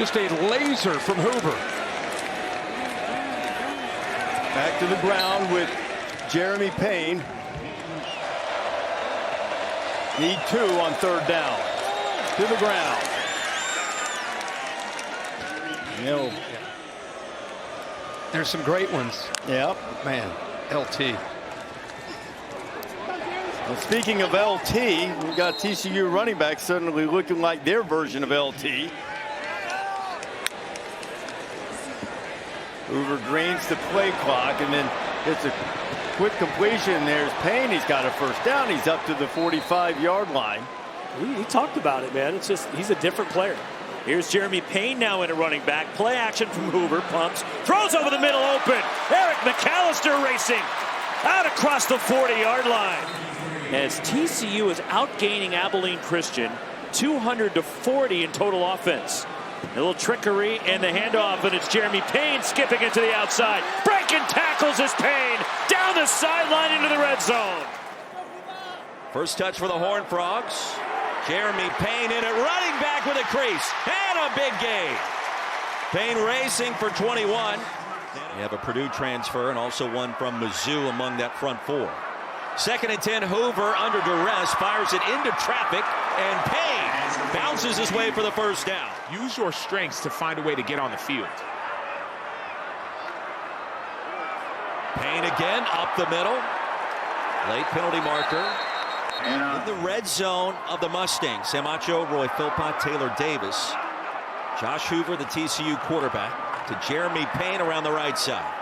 just a laser from Hoover. Back to the ground with Jeremy Payne. Need 2 on 3rd down. To the ground. There's some great ones. Yep. Man, LT. Well, speaking of LT, we've got TCU running back suddenly looking like their version of LT. Hoover drains the play clock and then gets a quick completion. There's Payne. He's got a 1st down. He's up to the 45-yard line. We talked about it, man. It's just he's a different player. Here's Jeremy Payne now in a running back. Play action from Hoover. Pumps. Throws over the middle open. Eric McAllister racing out across the 40-yard line. As TCU is outgaining Abilene Christian 200-40 in total offense. A little trickery and the handoff, and it's Jeremy Payne skipping it to the outside. Breaking tackles is Payne down the sideline into the red zone. First touch for the Horned Frogs. Jeremy Payne in it, running back with a crease, and a big gain. Payne racing for 21. You have a Purdue transfer and also one from Mizzou among that front 4. 2nd and 10, Hoover under duress, fires it into traffic, and Payne bounces his way for the 1st down. Use your strengths to find a way to get on the field. Payne again up the middle. Late penalty marker. In the red zone of the Mustangs, Samacho, Roy Philpott, Taylor Davis. Josh Hoover, the TCU quarterback, to Jeremy Payne around the right side.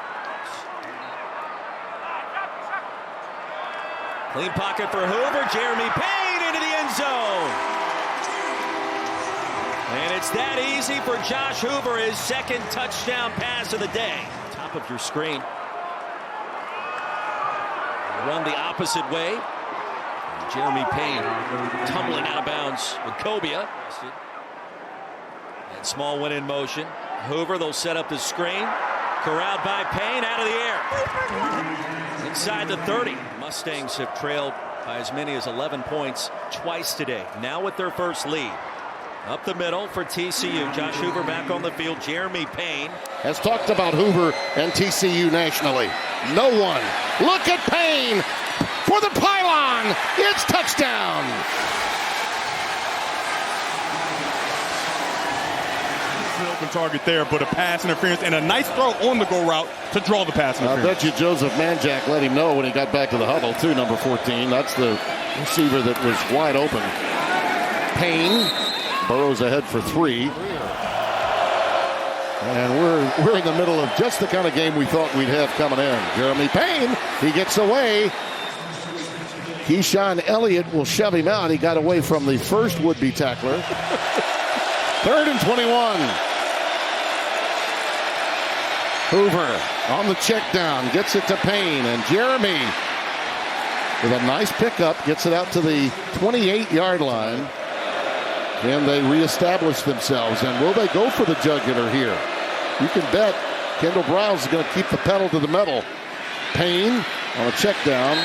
Clean pocket for Hoover. Jeremy Payne into the end zone. And it's that easy for Josh Hoover, his 2nd touchdown pass of the day. Top of your screen. Run the opposite way. Jeremy Payne tumbling out of bounds with Cobia. And Small went in motion. Hoover, they'll set up the screen. Corralled by Payne, out of the air. Inside the 30. Mustangs have trailed by as many as 11 points twice today. Now with their first lead. Up the middle for TCU. Josh Hoover back on the field. Jeremy Payne has talked about Hoover and TCU nationally. No one. Look at Payne for the pylon. It's touchdown. An open target there, but a pass interference and a nice throw on the go route to draw the pass interference. I bet you Joseph Manjack let him know when he got back to the huddle, too, number 14. That's the receiver that was wide open. Payne burrows ahead for 3. And we're in the middle of just the kind of game we thought we'd have coming in. Jeremy Payne, he gets away. Keyshawn Elliott will shove him out. He got away from the first would-be tackler. 3rd and 21. Hoover on the check down, gets it to Payne, and Jeremy with a nice pickup gets it out to the 28-yard line. And they reestablish themselves. And will they go for the jugular here? You can bet Kendall Browse is going to keep the pedal to the metal. Payne on a check down.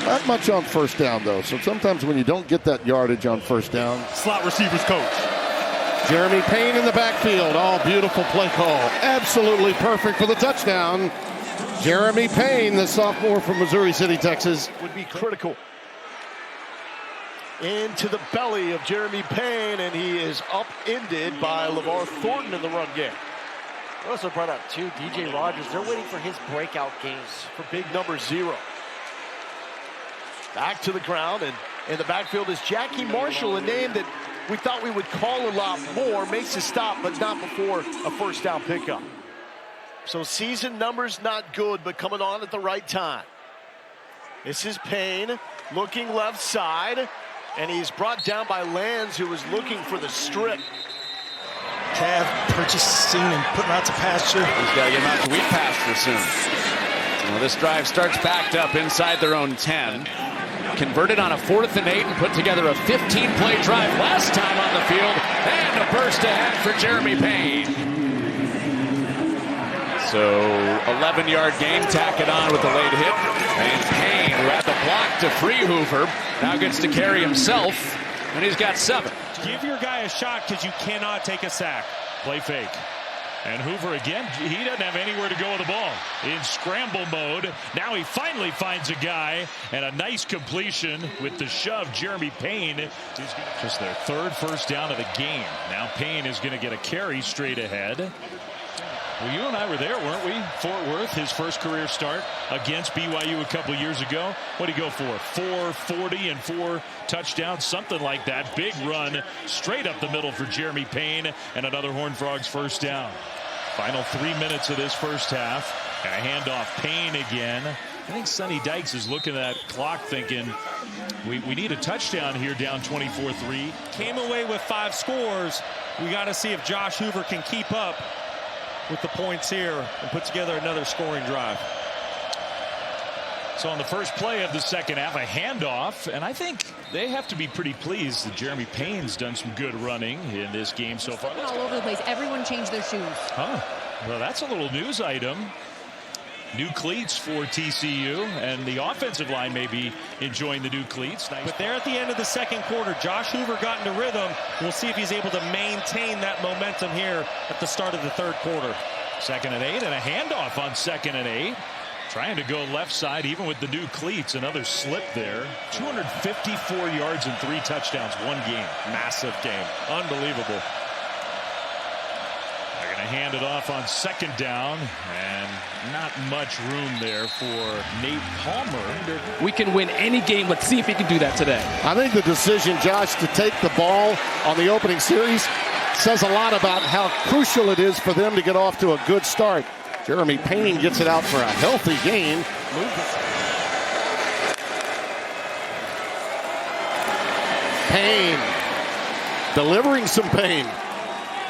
Not much on 1st down, though. So sometimes when you don't get that yardage on 1st down. Slot receivers coach. Jeremy Payne in the backfield. Oh, beautiful play call. Absolutely perfect for the touchdown. Jeremy Payne, the sophomore from Missouri City, Texas. Would be critical. Into the belly of Jeremy Payne, and he is upended by LeVar Thornton in the run game. We also brought up, too, DJ Rogers. They're waiting for his breakout games. For big number 0. Back to the ground, and in the backfield is Jackie Marshall, a name that we thought we would call a lot more. Makes a stop, but not before a 1st down pickup. So season numbers not good, but coming on at the right time. This is Payne looking left side, and he's brought down by Lands, who was looking for the strip. Cav purchasing and putting out to pasture. He's got to get him out to wheat pasture soon. Well, this drive starts backed up inside their own 10. Converted on a 4th and 8 and put together a 15-play drive last time on the field. And a burst ahead for Jeremy Payne. So 11-yard gain, tack it on with the late hit. And Payne, who had the block to free Hoover, now gets to carry himself, and he's got 7. Give your guy a shot because you cannot take a sack. Play fake. And Hoover again, he doesn't have anywhere to go with the ball. In scramble mode. Now he finally finds a guy, and a nice completion with the shove. Jeremy Payne. Just their third first down of the game. Now Payne is going to get a carry straight ahead. Well, you and I were there, weren't we? Fort Worth, his first career start against BYU a couple years ago. What did he go for? 440 and 4 touchdowns, something like that. Big run straight up the middle for Jeremy Payne, and another Horned Frogs first down. Final 3 minutes of this first half, and a handoff. Payne again. I think Sonny Dykes is looking at that clock thinking, we need a touchdown here, down 24-3. Came away with 5 scores. We got to see if Josh Hoover can keep up with the points here and put together another scoring drive. So on the first play of the second half, a handoff, and I think they have to be pretty pleased that Jeremy Payne's done some good running in this game so far. All over the place. Everyone changed their shoes. Huh. Well, that's a little news item. New cleats for TCU, and the offensive line may be enjoying the new cleats. Nice. But there at the end of the second quarter, Josh Hoover got into rhythm. We'll see if he's able to maintain that momentum here at the start of the third quarter. 2nd and 8, and a handoff on 2nd and 8. Trying to go left side, even with the new cleats. Another slip there. 254 yards and 3 touchdowns, one game. Massive game. Unbelievable. They're going to hand it off on 2nd down, and not much room there for Nate Palmer. We can win any game. Let's see if he can do that today. I think the decision, Josh, to take the ball on the opening series says a lot about how crucial it is for them to get off to a good start. Jeremy Payne gets it out for a healthy gain. Payne delivering some pain.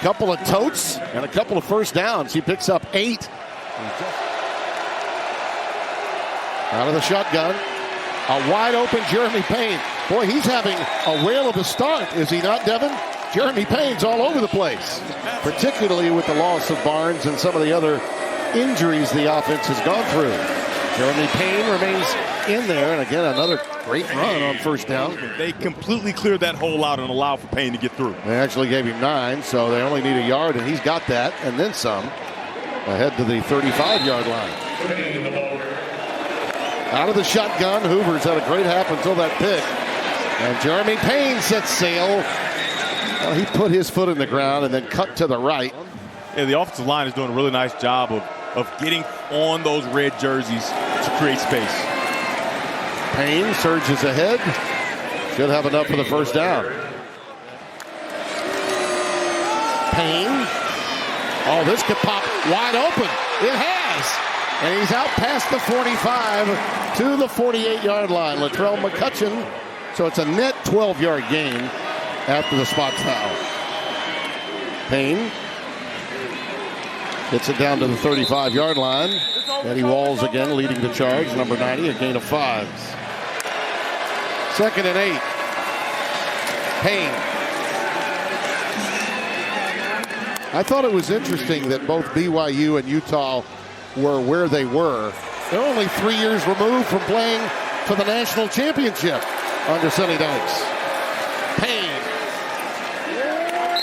Couple of totes and a couple of first downs. He picks up 8. Out of the shotgun. A wide open Jeremy Payne. Boy, he's having a whale of a start, is he not, Devin? Jeremy Payne's all over the place, particularly with the loss of Barnes and some of the other injuries the offense has gone through. Jeremy Payne remains in there, and again, another great run on first down. They completely cleared that hole out and allowed for Payne to get through. They actually gave him 9, so they only need a yard, and he's got that, and then some, ahead to the 35-yard line. Out of the shotgun, Hoover's had a great half until that pick. And Jeremy Payne sets sail. Well, he put his foot in the ground and then cut to the right. Yeah, the offensive line is doing a really nice job of getting on those red jerseys to create space. Payne surges ahead. Should have enough for the first down. Payne. Oh, this could pop wide open. It has. And he's out past the 45 to the 48-yard line. Latrell McCutcheon. So it's a net 12-yard gain after the spot foul. Payne gets it down to the 35-yard line. Eddie Walls again leading the charge. Number 90, a gain of 5. 2nd and 8. Payne. I thought it was interesting that both BYU and Utah were where they were. They're only 3 years removed from playing for the national championship under Sonny Dykes. Payne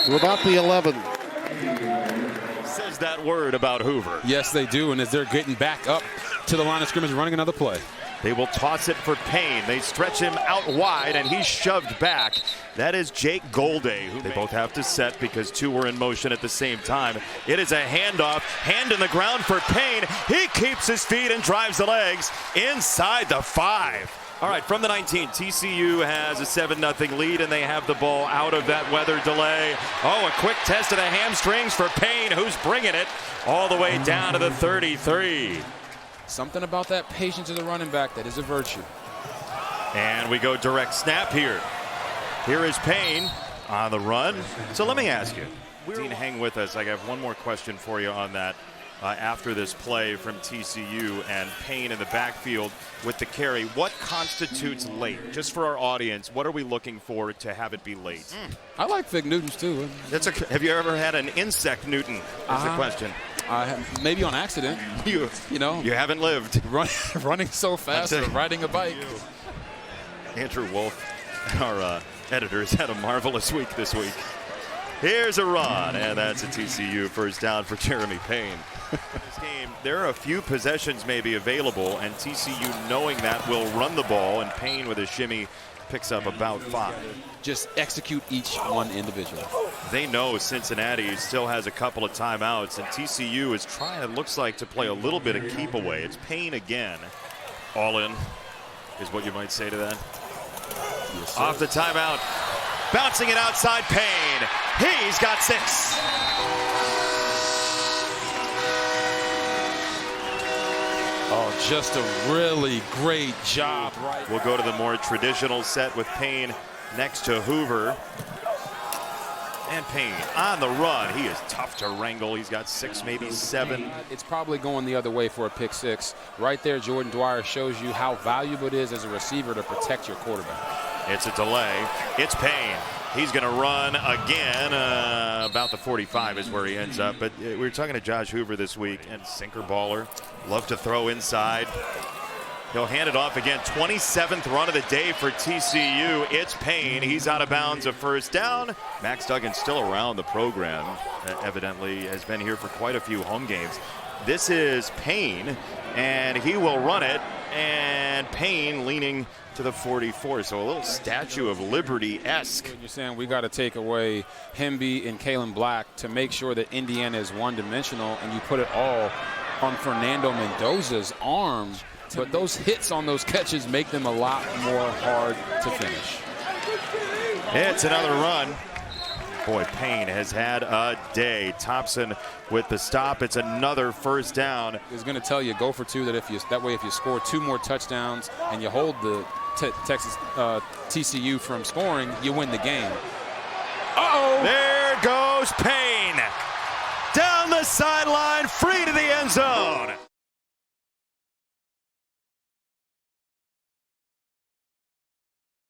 to about the 11. Says that word about Hoover. Yes, they do, and as they're getting back up to the line of scrimmage, running another play. They will toss it for Payne. They stretch him out wide, and he's shoved back. That is Jake Golday, who they both have to set because 2 were in motion at the same time. It is a handoff, hand in the ground for Payne. He keeps his feet and drives the legs inside the 5. All right, from the 19, TCU has a 7-0 lead, and they have the ball out of that weather delay. Oh, a quick test of the hamstrings for Payne, who's bringing it all the way down to the 33. Something about that patience of the running back that is a virtue. And we go direct snap here. Here is Payne on the run. So let me ask you, Dean, hang with us. I have one more question for you on that. After this play from TCU and Payne in the backfield with the carry, what constitutes late? Just for our audience, what are we looking for to have it be late? I like fig Newtons too. Have you ever had an insect Newton? Is the question. Maybe on accident. You know. You haven't lived. Running so fast or riding a bike. Andrew Wolf, our editor, has had a marvelous week this week. Here's a run, and that's a TCU first down for Jeremy Payne. This game, there are a few possessions maybe available, and TCU, knowing that, will run the ball, and Payne with a shimmy picks up about 5. Just execute each one individually. They know Cincinnati still has a couple of timeouts, and TCU is trying, it looks like, to play a little bit of keep away. It's Payne again. All in is what you might say to that. Yes, off the timeout, bouncing it outside Payne. He's got 6. Oh, just a really great job. Right. We'll go to the more traditional set with Payne next to Hoover. And Payne on the run. He is tough to wrangle. He's got 6, maybe 7. It's probably going the other way for a pick 6. Right there, Jordan Dwyer shows you how valuable it is as a receiver to protect your quarterback. It's a delay. It's Payne. He's going to run again. About the 45 is where he ends up. But we were talking to Josh Hoover this week, and sinker baller. Love to throw inside. He'll hand it off again. 27th run of the day for TCU. It's Payne. He's out of bounds, a first down. Max Duggan's still around the program. Evidently has been here for quite a few home games. This is Payne, and he will run it. And Payne leaning to the 44. So a little Statue of Liberty-esque. You're saying we got to take away Hemby and Kalen Black to make sure that Indiana is one-dimensional, and you put it all on Fernando Mendoza's arm. But those hits on those catches make them a lot more hard to finish. It's another run. Boy, Payne has had a day. Thompson with the stop. It's another first down. It's going to tell you go for 2. That way, if you score 2 more touchdowns and you hold the Texas TCU from scoring, you win the game. Uh-oh! There goes Payne. Down the sideline, free to the end zone.